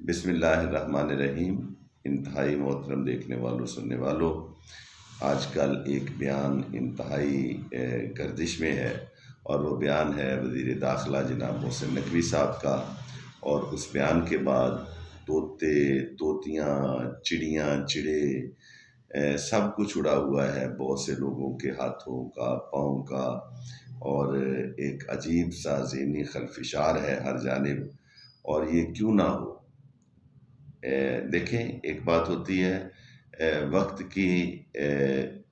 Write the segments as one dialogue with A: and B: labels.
A: بسم اللہ الرحمن الرحیم۔ انتہائی محترم دیکھنے والوں سننے والوں، آج کل ایک بیان انتہائی گردش میں ہے اور وہ بیان ہے وزیر داخلہ جناب محسن نقوی صاحب کا، اور اس بیان کے بعد طوطے طوطیاں چڑیاں چڑے سب کچھ اڑا ہوا ہے بہت سے لوگوں کے ہاتھوں کا پاؤں کا، اور ایک عجیب سا ذہنی خلفشار ہے ہر جانب۔ اور یہ کیوں نہ ہو؟ دیکھیں، ایک بات ہوتی ہے وقت کی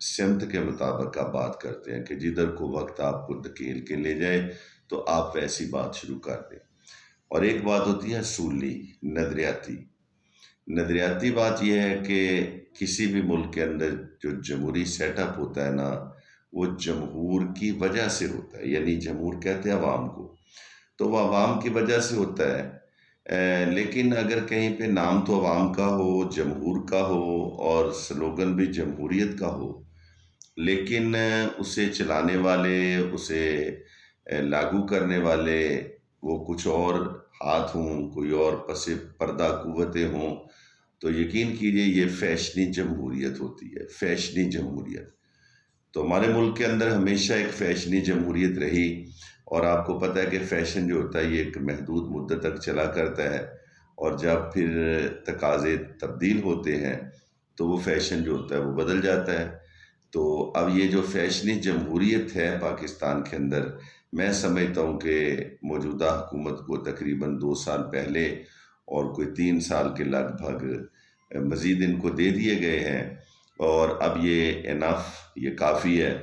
A: سمت کے مطابق آپ بات کرتے ہیں کہ جدھر کو وقت آپ کو دھکیل کے لے جائے تو آپ ویسی بات شروع کر دیں، اور ایک بات ہوتی ہے اصولی نظریاتی بات یہ ہے کہ کسی بھی ملک کے اندر جو جمہوری سیٹ اپ ہوتا ہے نا، وہ جمہور کی وجہ سے ہوتا ہے، یعنی جمہور کہتے ہیں عوام کو، تو وہ عوام کی وجہ سے ہوتا ہے۔ لیکن اگر کہیں پہ نام تو عوام کا ہو، جمہور کا ہو، اور سلوگن بھی جمہوریت کا ہو، لیکن اسے چلانے والے، اسے لاگو کرنے والے وہ کچھ اور ہاتھ ہوں، کوئی اور پس پردہ قوتیں ہوں، تو یقین کیجئے یہ فیشنی جمہوریت ہوتی ہے، فیشنی جمہوریت۔ تو ہمارے ملک کے اندر ہمیشہ ایک فیشنی جمہوریت رہی، اور آپ کو پتہ ہے کہ فیشن جو ہوتا ہے یہ ایک محدود مدت تک چلا کرتا ہے، اور جب پھر تقاضے تبدیل ہوتے ہیں تو وہ فیشن جو ہوتا ہے وہ بدل جاتا ہے۔ تو اب یہ جو فیشنی جمہوریت ہے پاکستان کے اندر، میں سمجھتا ہوں کہ موجودہ حکومت کو تقریباً 2 سال پہلے اور کوئی 3 سال کے لگ بھگ مزید ان کو دے دیے گئے ہیں، اور اب یہ انف، یہ کافی ہے۔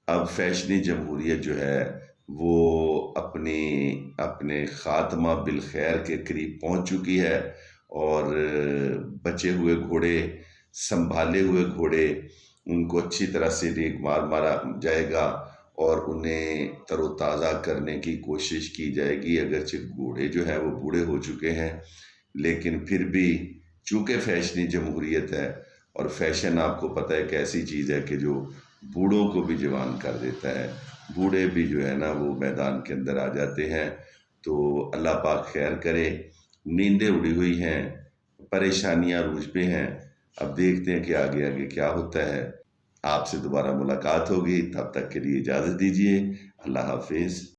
A: اب فیشنی جمہوریت جو ہے وہ اپنے خاتمہ بالخیر کے قریب پہنچ چکی ہے، اور بچے ہوئے گھوڑے، سنبھالے ہوئے گھوڑے، ان کو اچھی طرح سے ریگ مارا جائے گا اور انہیں تر و تازہ کرنے کی کوشش کی جائے گی۔ اگرچہ گھوڑے جو ہیں وہ بوڑھے ہو چکے ہیں، لیکن پھر بھی چونکہ فیشنی جمہوریت ہے، اور فیشن آپ کو پتہ ہے کہ ایسی چیز ہے کہ جو بوڑھوں کو بھی جوان کر دیتا ہے، بوڑھے بھی جو ہے نا وہ میدان کے اندر آ جاتے ہیں۔ تو اللہ پاک خیر کرے۔ نیندیں اڑی ہوئی ہیں، پریشانیاں عروج پہ ہیں، اب دیکھتے ہیں کہ آگے آگے کیا ہوتا ہے۔ آپ سے دوبارہ ملاقات ہوگی، تب تک کے لیے اجازت دیجیے۔ اللہ حافظ۔